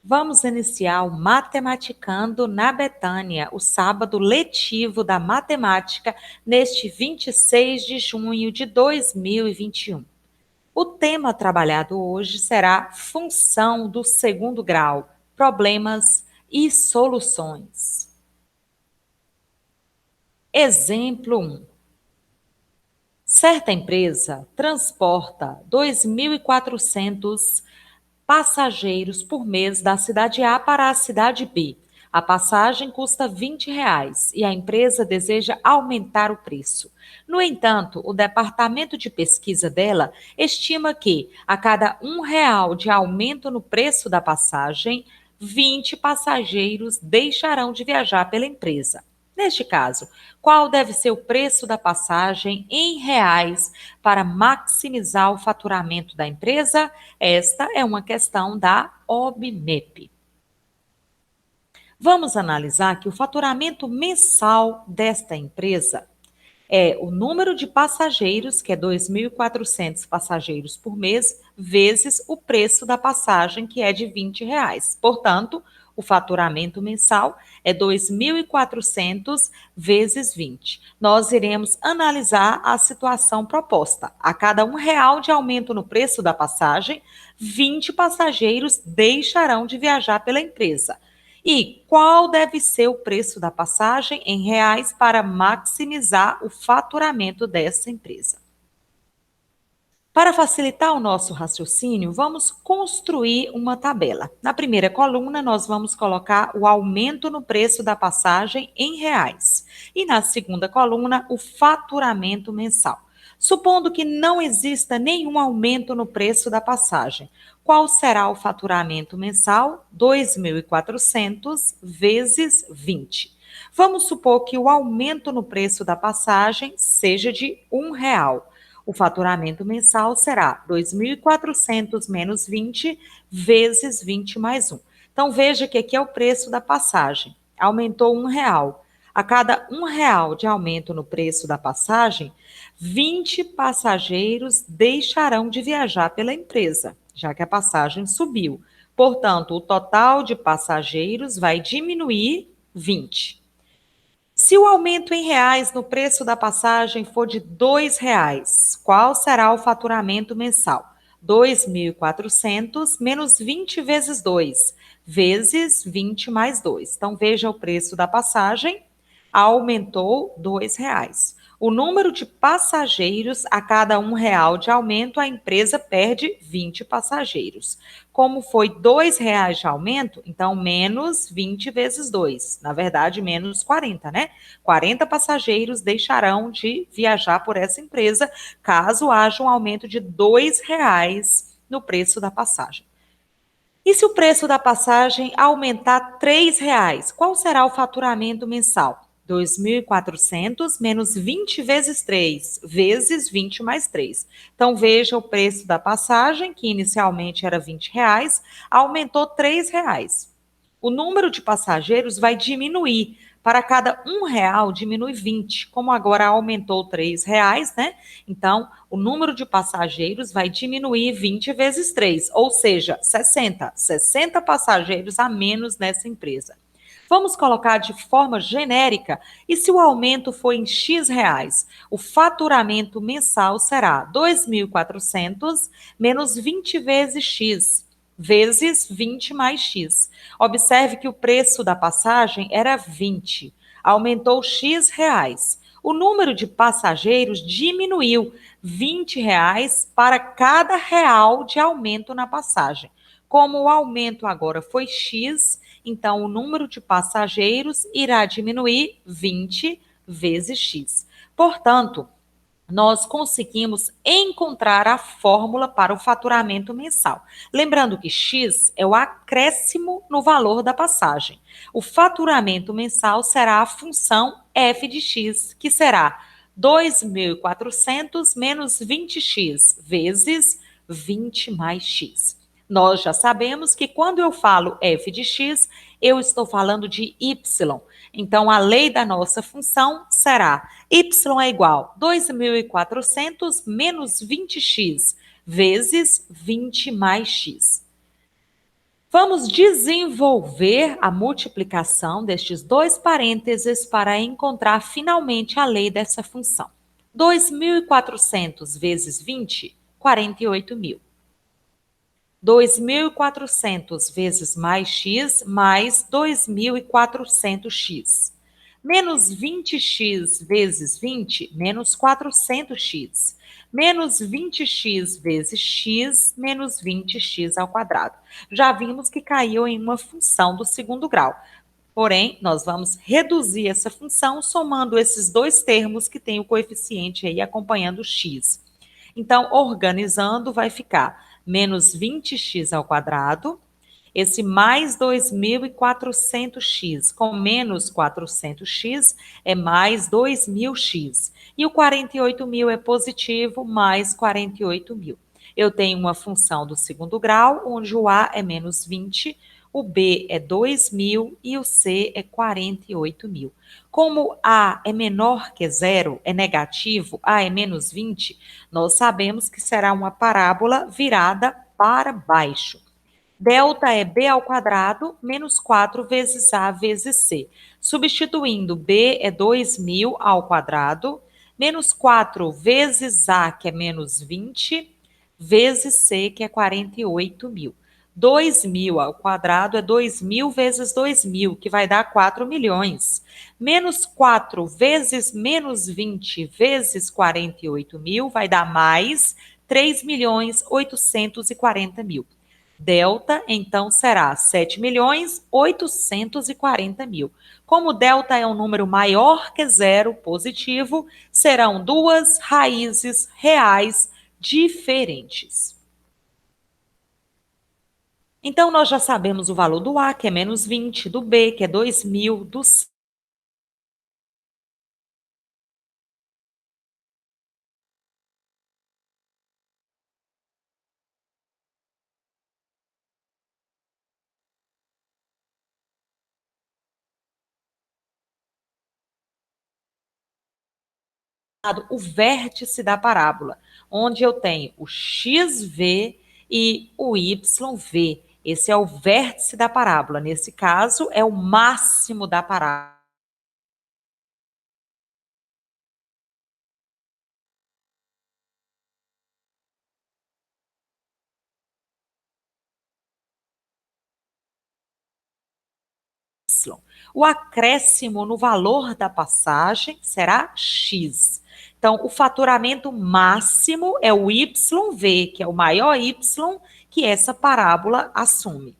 Vamos iniciar o Matematicando na Betânia, o sábado letivo da matemática, neste 26 de junho de 2021. O tema trabalhado hoje será função do segundo grau, problemas e soluções. Exemplo 1. Certa empresa transporta 2.400 passageiros por mês da cidade A para a cidade B. A passagem custa R$ 20 e a empresa deseja aumentar o preço. No entanto, o departamento de pesquisa dela estima que, a cada R$ 1 de aumento no preço da passagem, 20 passageiros deixarão de viajar pela empresa. Neste caso, qual deve ser o preço da passagem em reais para maximizar o faturamento da empresa? Esta é uma questão da OBMEP. Vamos analisar que o faturamento mensal desta empresa é o número de passageiros, que é 2.400 passageiros por mês, vezes o preço da passagem, que é de R$ 20. Portanto, o faturamento mensal é 2.400 vezes 20. Nós iremos analisar a situação proposta. A cada R$ 1 de aumento no preço da passagem, 20 passageiros deixarão de viajar pela empresa. E qual deve ser o preço da passagem em reais para maximizar o faturamento dessa empresa? Para facilitar o nosso raciocínio, vamos construir uma tabela. Na primeira coluna, nós vamos colocar o aumento no preço da passagem em reais. E na segunda coluna, o faturamento mensal. Supondo que não exista nenhum aumento no preço da passagem, qual será o faturamento mensal? 2.400 vezes 20. Vamos supor que o aumento no preço da passagem seja de R$ 1. O faturamento mensal será 2.400 menos 20 vezes 20 mais 1. Então, veja que aqui é o preço da passagem. Aumentou R$ 1. A cada R$ 1 de aumento no preço da passagem, 20 passageiros deixarão de viajar pela empresa, já que a passagem subiu. Portanto, o total de passageiros vai diminuir 20. Se o aumento em reais no preço da passagem for de R$ 2, qual será o faturamento mensal? 2.400 menos 20 vezes 2, vezes 20 mais 2. Então, veja o preço da passagem, aumentou R$ 2. O número de passageiros, a cada R$ 1 de aumento, a empresa perde 20 passageiros. Como foi R$ 2 de aumento, então menos 20 vezes 2. Na verdade, menos 40, né? 40 passageiros deixarão de viajar por essa empresa, caso haja um aumento de R$ 2 no preço da passagem. E se o preço da passagem aumentar R$ 3, qual será o faturamento mensal? 2.400 menos 20 vezes 3, vezes 20 mais 3. Então, veja o preço da passagem, que inicialmente era R$ 20, aumentou R$ 3. O número de passageiros vai diminuir. Para cada R$ 1, diminui 20. Como agora aumentou R$ 3, né? Então, o número de passageiros vai diminuir 20 vezes 3, ou seja, 60. 60 passageiros a menos nessa empresa. Vamos colocar de forma genérica, e se o aumento for em X reais, o faturamento mensal será 2.400 menos 20 vezes X, vezes 20 mais X. Observe que o preço da passagem era 20, aumentou X reais. O número de passageiros diminuiu R$ 20 para cada real de aumento na passagem. Como o aumento agora foi X, então o número de passageiros irá diminuir 20 vezes X. Portanto, nós conseguimos encontrar a fórmula para o faturamento mensal. Lembrando que X é o acréscimo no valor da passagem. O faturamento mensal será a função f de x, que será 2.400 menos 20x vezes 20 mais x. Nós já sabemos que quando eu falo f de x, eu estou falando de y. Então, a lei da nossa função será y é igual a 2.400 menos 20x vezes 20 mais x. Vamos desenvolver a multiplicação destes dois parênteses para encontrar finalmente a lei dessa função. 2.400 vezes 20, 48.000. 2.400 vezes mais x, mais 2.400x. Menos 20x vezes 20, menos 400x. Menos 20x vezes x, menos 20x ao quadrado. Já vimos que caiu em uma função do segundo grau. Porém, nós vamos reduzir essa função somando esses dois termos que tem o coeficiente aí acompanhando o x. Então, organizando, vai ficar menos 20x ao quadrado, esse mais 2.400x com menos 400x é mais 2.000x. E o 48.000 é positivo, mais 48.000. Eu tenho uma função do segundo grau, onde o A é menos 20, o B é 2.000 e o C é 48.000. Como A é menor que zero, é negativo, A é menos 20, nós sabemos que será uma parábola virada para baixo. Delta é B ao quadrado menos 4 vezes A vezes C. Substituindo, B é 2.000 ao quadrado, menos 4 vezes A, que é menos 20, vezes C, que é 48.000. 2.000 ao quadrado é 2.000 vezes 2.000, que vai dar 4 milhões. Menos 4 vezes menos 20 vezes 48.000 vai dar mais 3.840.000. Delta, então, será 7.840.000. Como delta é um número maior que zero, positivo, serão duas raízes reais diferentes. Então, nós já sabemos o valor do A, que é menos 20, do B, que é 2.000, do C, o vértice da parábola, onde eu tenho o XV e o YV. Esse é o vértice da parábola. Nesse caso, é o máximo da parábola. O acréscimo no valor da passagem será X. Então, o faturamento máximo é o YV, que é o maior Y que essa parábola assume.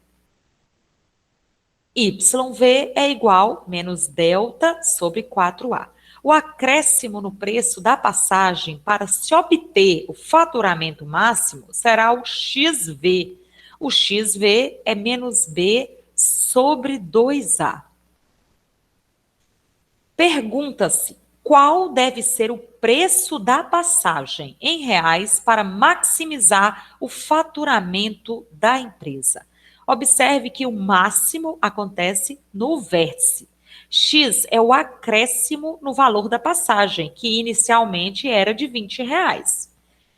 YV é igual menos delta sobre 4A. O acréscimo no preço da passagem para se obter o faturamento máximo será o XV. O XV é menos B sobre 2A. Pergunta-se qual deve ser o preço da passagem em reais para maximizar o faturamento da empresa. Observe que o máximo acontece no vértice. X é o acréscimo no valor da passagem, que inicialmente era de R$ 20.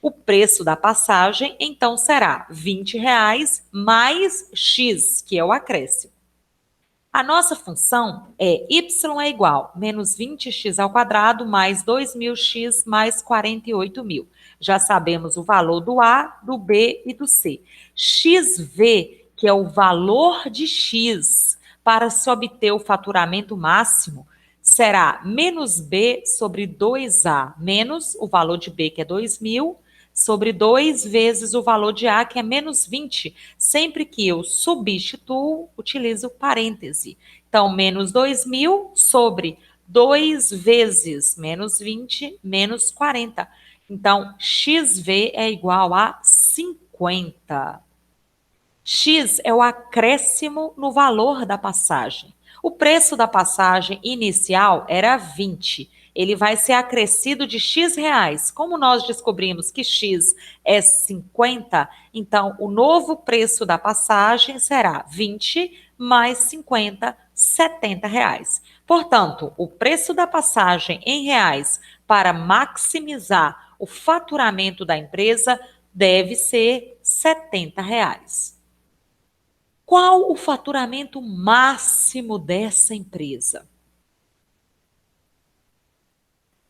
O preço da passagem, então, será R$ 20 mais X, que é o acréscimo. A nossa função é y é igual a menos 20x ao quadrado mais 2.000x mais 48.000. Já sabemos o valor do A, do B e do C. XV, que é o valor de x para se obter o faturamento máximo, será menos B sobre 2A, menos o valor de B, que é 2.000, sobre 2 vezes o valor de A, que é menos 20. Sempre que eu substituo, utilizo parêntese. Então, menos 2.000 sobre 2 vezes menos 20, menos 40. Então, XV é igual a 50. X é o acréscimo no valor da passagem. O preço da passagem inicial era 20. Ele vai ser acrescido de X reais. Como nós descobrimos que X é 50, então o novo preço da passagem será 20 mais 50, R$ 70. Portanto, o preço da passagem em reais para maximizar o faturamento da empresa deve ser R$ 70. Qual o faturamento máximo dessa empresa?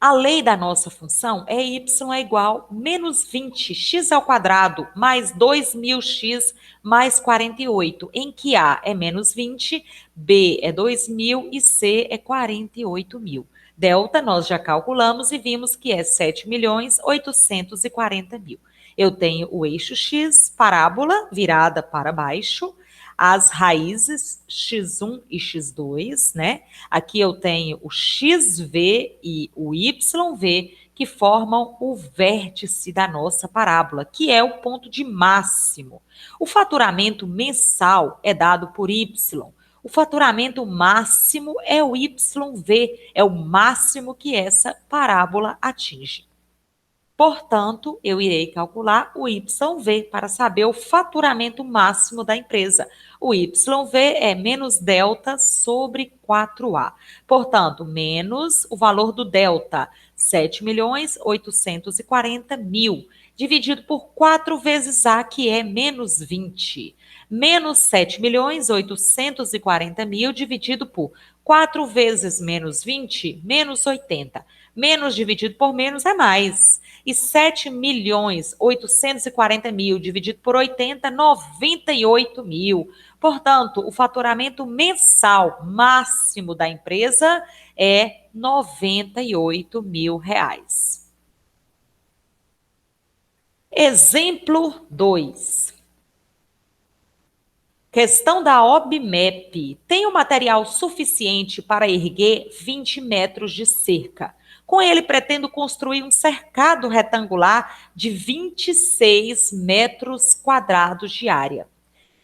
A lei da nossa função é y é igual menos 20 x ao quadrado mais 2.000x mais 48, em que A é menos 20, B é 2.000 e C é 48.000. Delta nós já calculamos e vimos que é 7.840.000. Eu tenho o eixo X, parábola virada para baixo, as raízes x1 e x2, né? Aqui eu tenho o xv e o yv, que formam o vértice da nossa parábola, que é o ponto de máximo. O faturamento mensal é dado por y. O faturamento máximo é o YV, é o máximo que essa parábola atinge. Portanto, eu irei calcular o YV para saber o faturamento máximo da empresa. O YV é menos delta sobre 4A. Portanto, menos o valor do delta, 7.840.000, dividido por 4 vezes A, que é menos 20. Menos 7.840.000 dividido por 4 vezes menos 20, menos 80. Menos dividido por menos é mais. E 7.840.000 dividido por 80, 98.000. Portanto, o faturamento mensal máximo da empresa é 98.000 reais. Exemplo 2. Questão da OBMEP. Tem o material suficiente para erguer 20 metros de cerca. Com ele, pretendo construir um cercado retangular de 26 metros quadrados de área.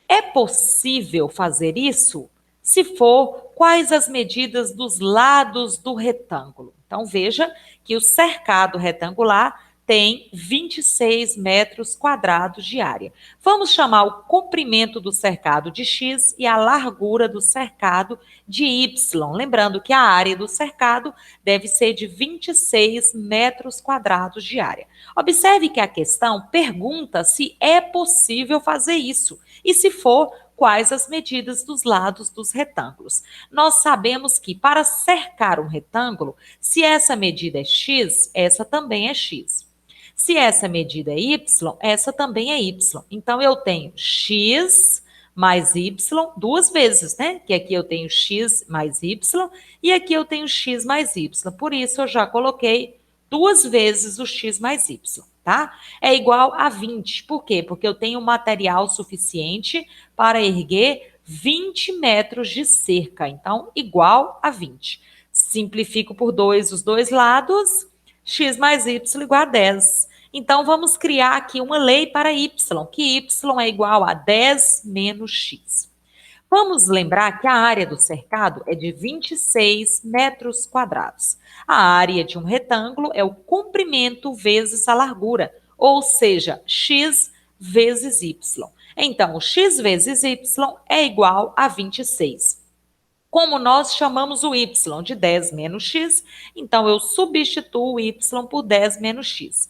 É possível fazer isso? Se for, quais as medidas dos lados do retângulo? Então, veja que o cercado retangular tem 26 metros quadrados de área. Vamos chamar o comprimento do cercado de X e a largura do cercado de Y. Lembrando que a área do cercado deve ser de 26 metros quadrados de área. Observe que a questão pergunta se é possível fazer isso. E se for, quais as medidas dos lados dos retângulos? Nós sabemos que para cercar um retângulo, se essa medida é x, essa também é x. Se essa medida é y, essa também é y. Então, eu tenho x mais y duas vezes, né? Que aqui eu tenho x mais y e aqui eu tenho x mais y. Por isso, eu já coloquei duas vezes o x mais y, tá? É igual a 20. Por quê? Porque eu tenho material suficiente para erguer 20 metros de cerca. Então, igual a 20. Simplifico por 2 os dois lados, x mais y igual a 10. Então, vamos criar aqui uma lei para y, que y é igual a 10 menos x. Vamos lembrar que a área do cercado é de 26 metros quadrados. A área de um retângulo é o comprimento vezes a largura, ou seja, x vezes y. Então, x vezes y é igual a 26. Como nós chamamos o y de 10 menos x, então eu substituo o y por 10 menos x.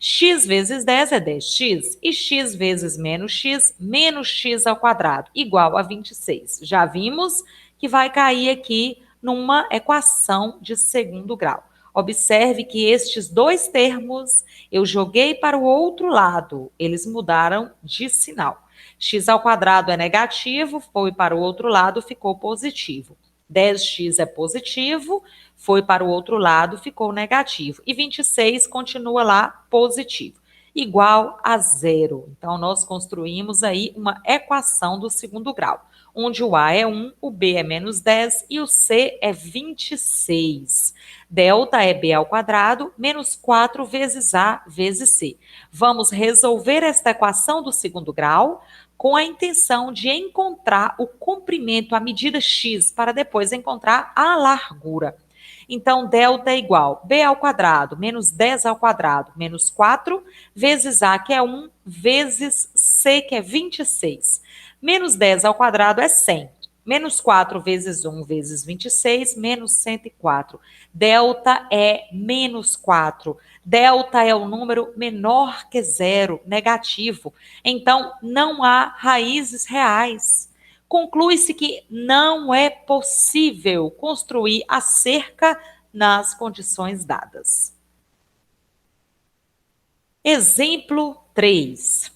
X vezes 10 é 10x e x vezes menos x ao quadrado, igual a 26. Já vimos que vai cair aqui numa equação de segundo grau. Observe que estes dois termos eu joguei para o outro lado, eles mudaram de sinal. X ao quadrado é negativo, foi para o outro lado, ficou positivo. 10x é positivo, foi para o outro lado, ficou negativo. E 26 continua lá positivo, igual a zero. Então, nós construímos aí uma equação do segundo grau, onde o A é 1, o B é menos 10 e o C é 26. Delta é B ao quadrado, menos 4 vezes A vezes C. Vamos resolver esta equação do segundo grau com a intenção de encontrar o comprimento, a medida x, para depois encontrar a largura. Então, delta é igual b ao quadrado menos 10 ao quadrado menos 4 vezes a, que é 1, vezes c, que é 26. Menos 10 ao quadrado é 100. Menos 4 vezes 1 vezes 26, menos 104. Delta é menos 4. Delta é o número menor que zero, negativo. Então, não há raízes reais. Conclui-se que não é possível construir a cerca nas condições dadas. Exemplo 3.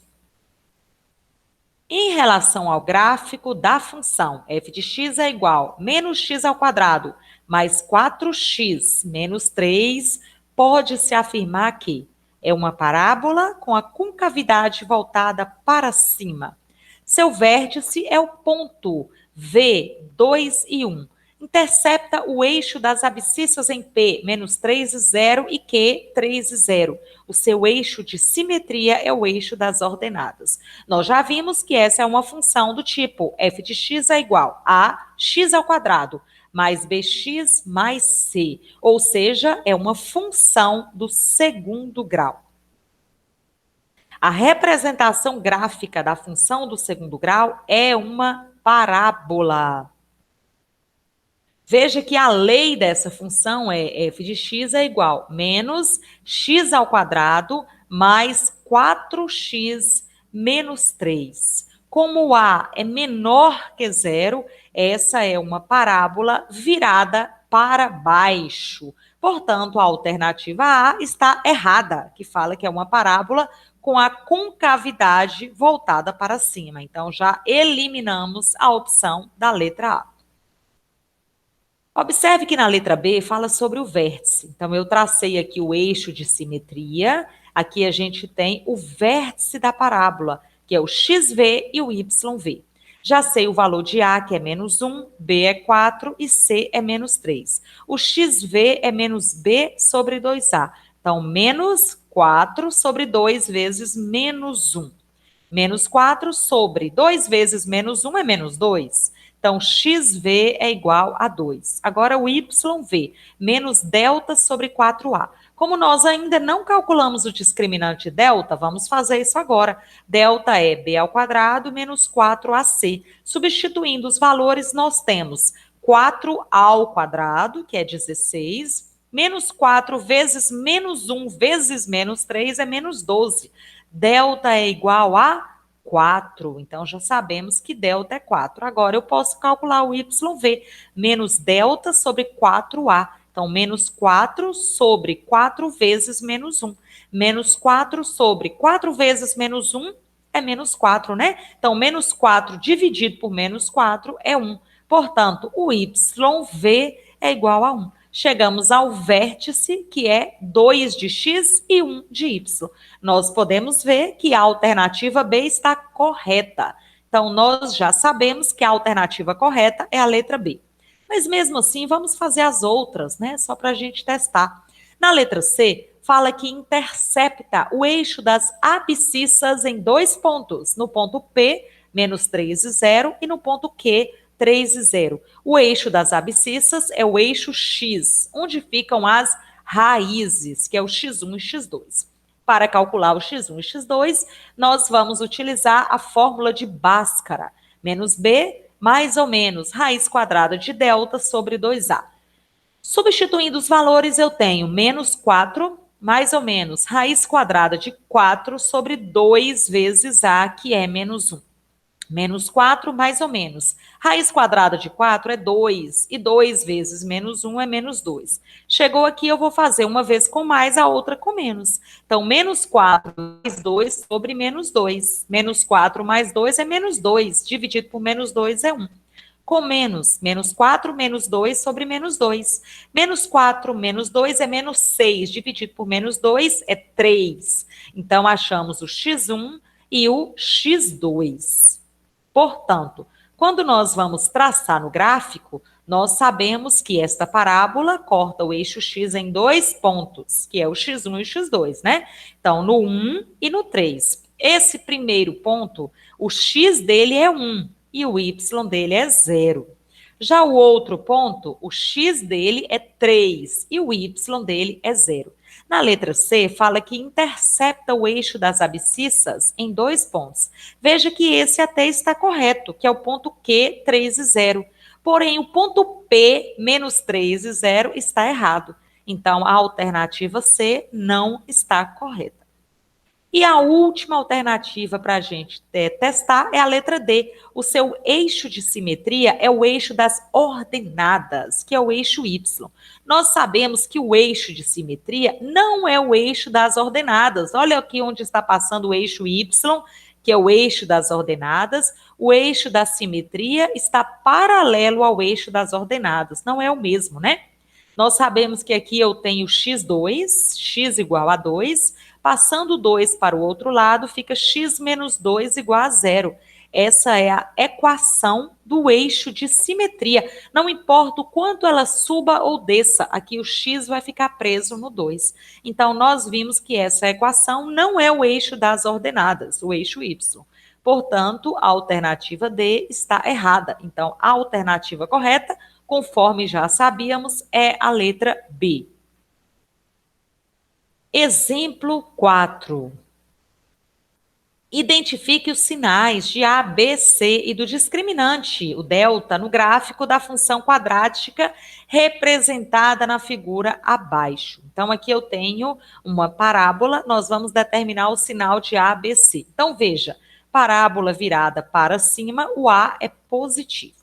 Em relação ao gráfico da função f de x é igual a menos x ao quadrado mais 4x menos 3, pode-se afirmar que é uma parábola com a concavidade voltada para cima. Seu vértice é o ponto V, 2 e 1. Intercepta o eixo das abscissas em P, menos 3 e 0 e Q, 3 e 0. O seu eixo de simetria é o eixo das ordenadas. Nós já vimos que essa é uma função do tipo f de x é igual a x ao quadrado mais bx mais c, ou seja, é uma função do segundo grau. A representação gráfica da função do segundo grau é uma parábola. Veja que a lei dessa função é f de x é igual a menos x ao quadrado mais 4x menos 3. Como a é menor que zero, essa é uma parábola virada para baixo. Portanto, a alternativa A está errada, que fala que é uma parábola com a concavidade voltada para cima. Então, já eliminamos a opção da letra A. Observe que na letra B fala sobre o vértice. Então, eu tracei aqui o eixo de simetria. Aqui a gente tem o vértice da parábola, que é o xv e o yv. Já sei o valor de A, que é menos 1, B é 4 e C é menos 3. O xv é menos B sobre 2A. Então, menos 4 sobre 2 vezes menos 1. Menos 4 sobre 2 vezes menos 1 é menos 2. Então, xv é igual a 2. Agora, o yv, menos delta sobre 4a. Como nós ainda não calculamos o discriminante delta, vamos fazer isso agora. Delta é b ao quadrado menos 4ac. Substituindo os valores, nós temos 4 ao quadrado, que é 16, menos 4 vezes menos 1 vezes menos 3 é menos 12. Delta é igual a 4. Então, já sabemos que delta é 4. Agora, eu posso calcular o YV. Menos delta sobre 4A. Então, menos 4 sobre 4 vezes menos 1. Menos 4 sobre 4 vezes menos 1 é menos 4, né? Então, menos 4 dividido por menos 4 é 1. Portanto, o YV é igual a 1. Chegamos ao vértice, que é 2 de x e 1 de y. Nós podemos ver que a alternativa B está correta. Então, nós já sabemos que a alternativa correta é a letra B. Mas mesmo assim, vamos fazer as outras, né? Só para a gente testar. Na letra C, fala que intercepta o eixo das abscissas em 2 pontos. No ponto P, menos 3 e 0, e no ponto Q, 3 e 0. O eixo das abscissas é o eixo X, onde ficam as raízes, que é o x1 e x2. Para calcular o x1 e x2, nós vamos utilizar a fórmula de Bhaskara. Menos b, mais ou menos, raiz quadrada de delta sobre 2a. Substituindo os valores, eu tenho menos 4, mais ou menos, raiz quadrada de 4 sobre 2 vezes a, que é menos 1. Menos 4, mais ou menos. Raiz quadrada de 4 é 2, e 2 vezes menos 1 é menos 2. Chegou aqui, eu vou fazer uma vez com mais, a outra com menos. Então, menos 4 mais 2 sobre menos 2. Menos 4 mais 2 é menos 2, dividido por menos 2 é 1. Com menos, menos 4 menos 2 sobre menos 2. Menos 4 menos 2 é menos 6, dividido por menos 2 é 3. Então, achamos o x1 e o x2. Portanto, quando nós vamos traçar no gráfico, nós sabemos que esta parábola corta o eixo x em 2 pontos, que é o x1 e o x2, né? Então, no 1 e no 3. Esse primeiro ponto, o x dele é 1 e o y dele é 0. Já o outro ponto, o x dele é 3 e o y dele é 0. Na letra C, fala que intercepta o eixo das abscissas em 2 pontos. Veja que esse até está correto, que é o ponto Q, 3 e 0. Porém, o ponto P, menos 3 e 0, está errado. Então, a alternativa C não está correta. E a última alternativa para a gente testar é a letra D. O seu eixo de simetria é o eixo das ordenadas, que é o eixo Y. Nós sabemos que o eixo de simetria não é o eixo das ordenadas. Olha aqui onde está passando o eixo Y, que é o eixo das ordenadas. O eixo da simetria está paralelo ao eixo das ordenadas. Não é o mesmo, né? Nós sabemos que aqui eu tenho x2, x igual a 2, passando 2 para o outro lado, fica x menos 2 igual a zero. Essa é a equação do eixo de simetria. Não importa o quanto ela suba ou desça, aqui o x vai ficar preso no 2. Então, nós vimos que essa equação não é o eixo das ordenadas, o eixo y. Portanto, a alternativa D está errada. Então, a alternativa correta, conforme já sabíamos, é a letra B. Exemplo 4. Identifique os sinais de A, B, C e do discriminante, o delta, no gráfico da função quadrática representada na figura abaixo. Então, aqui eu tenho uma parábola, nós vamos determinar o sinal de A, B, C. Então, veja, parábola virada para cima, o A é positivo.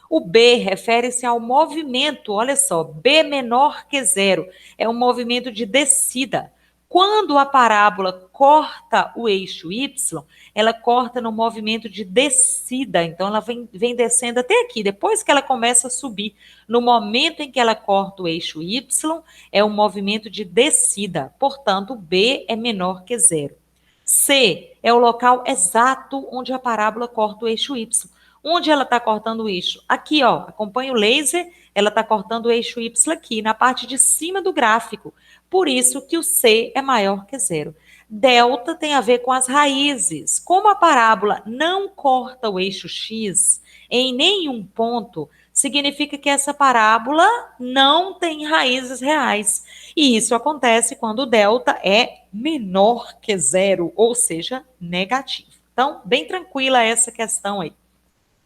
O B refere-se ao movimento, olha só, B menor que zero, é um movimento de descida. Quando a parábola corta o eixo Y, ela corta no movimento de descida. Então, ela vem descendo até aqui. Depois que ela começa a subir, no momento em que ela corta o eixo Y, é um movimento de descida. Portanto, B é menor que zero. C é o local exato onde a parábola corta o eixo Y. Onde ela está cortando o eixo? Aqui, ó, acompanha o laser, ela está cortando o eixo Y aqui, na parte de cima do gráfico. Por isso que o C é maior que zero. Delta tem a ver com as raízes. Como a parábola não corta o eixo X em nenhum ponto, significa que essa parábola não tem raízes reais. E isso acontece quando o delta é menor que zero, ou seja, negativo. Então, bem tranquila essa questão aí.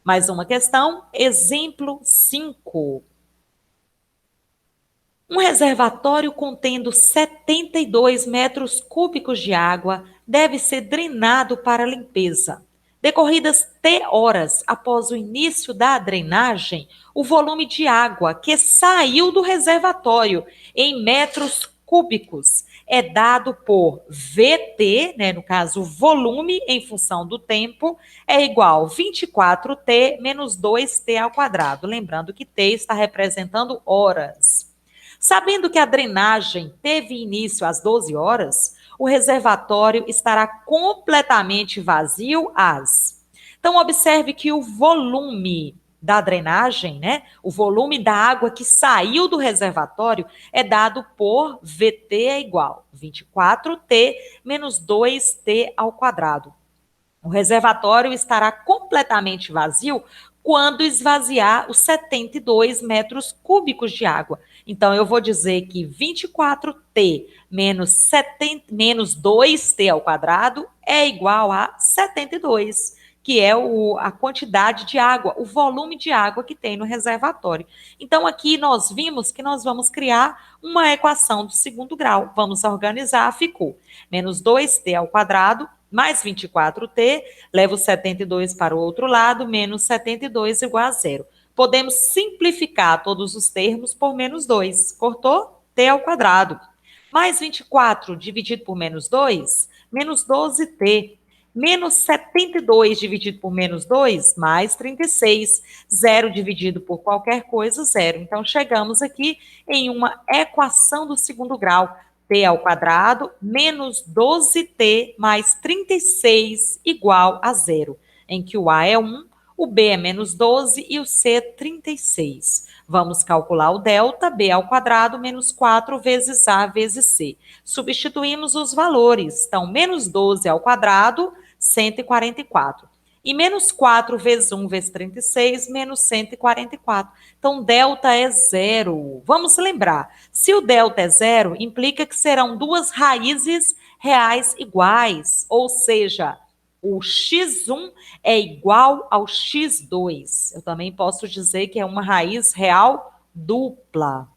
Mais uma questão, exemplo 5. Um reservatório contendo 72 metros cúbicos de água deve ser drenado para limpeza. Decorridas T horas após o início da drenagem, o volume de água que saiu do reservatório em metros cúbicos é dado por VT, né, no caso, o volume em função do tempo, é igual a 24T menos 2T ao quadrado. Lembrando que T está representando horas. Sabendo que a drenagem teve início às 12 horas, o reservatório estará completamente vazio às. Então, observe que o volume da drenagem, né, o volume da água que saiu do reservatório é dado por VT é igual a 24T menos 2T ao quadrado. O reservatório estará completamente vazio quando esvaziar os 72 metros cúbicos de água. Então, eu vou dizer que 24T menos 2T ao quadrado é igual a 72, que é a quantidade de água, o volume de água que tem no reservatório. Então, aqui nós vimos que nós vamos criar uma equação do segundo grau. Vamos organizar, ficou menos 2T ao quadrado mais 24T, leva o 72 para o outro lado, menos 72 igual a zero. Podemos simplificar todos os termos por menos 2. Cortou? T ao quadrado. Mais 24 dividido por menos 2, menos 12T. Menos 72 dividido por menos 2, mais 36. Zero dividido por qualquer coisa, zero. Então, chegamos aqui em uma equação do segundo grau. T ao quadrado menos 12T mais 36 igual a zero, em que o A é 1, o B é menos 12 e o C é 36. Vamos calcular o delta, B ao quadrado menos 4 vezes A vezes C. Substituímos os valores. Então, menos 12 ao quadrado, 144. E menos 4 vezes 1 vezes 36, menos 144. Então, delta é zero. Vamos lembrar, se o delta é zero, implica que serão duas raízes reais iguais, ou seja, o x1 é igual ao x2. Eu também posso dizer que é uma raiz real dupla.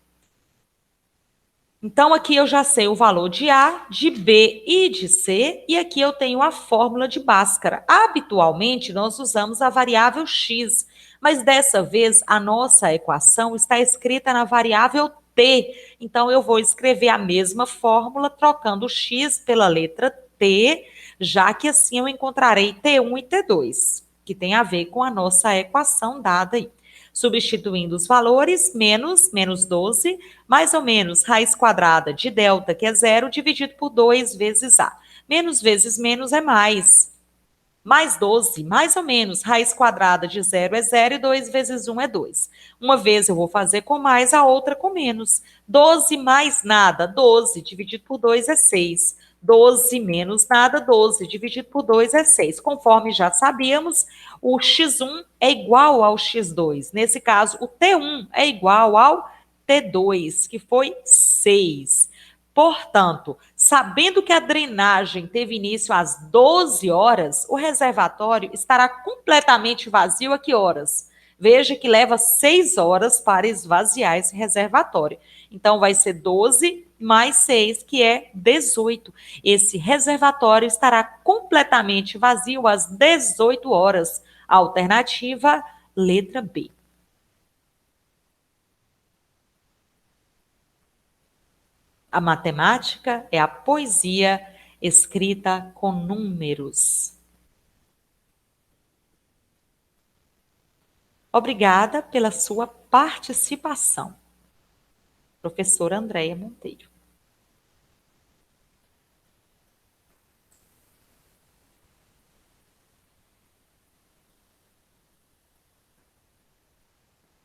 Então, aqui eu já sei o valor de A, de B e de C, e aqui eu tenho a fórmula de Bhaskara. Habitualmente, nós usamos a variável x, mas dessa vez a nossa equação está escrita na variável t. Então, eu vou escrever a mesma fórmula, trocando o x pela letra t, já que assim eu encontrarei T1 e T2, que tem a ver com a nossa equação dada aí. Substituindo os valores, menos 12, mais ou menos raiz quadrada de delta, que é zero, dividido por 2 vezes A. Menos vezes menos é mais. Mais 12, mais ou menos, raiz quadrada de zero é zero e 2 vezes um é 2. Uma vez eu vou fazer com mais, a outra com menos. 12 mais nada, 12, dividido por 2 é 6. 12 menos nada, 12, dividido por 2 é 6. Conforme já sabíamos, o x1 é igual ao x2. Nesse caso, o T1 é igual ao T2, que foi 6. Portanto, sabendo que a drenagem teve início às 12 horas, o reservatório estará completamente vazio a que horas? Veja que leva 6 horas para esvaziar esse reservatório. Então, vai ser 12 mais 6, que é 18. Esse reservatório estará completamente vazio às 18 horas. Alternativa, letra B. A matemática é a poesia escrita com números. Obrigada pela sua participação, professora Andréia Monteiro.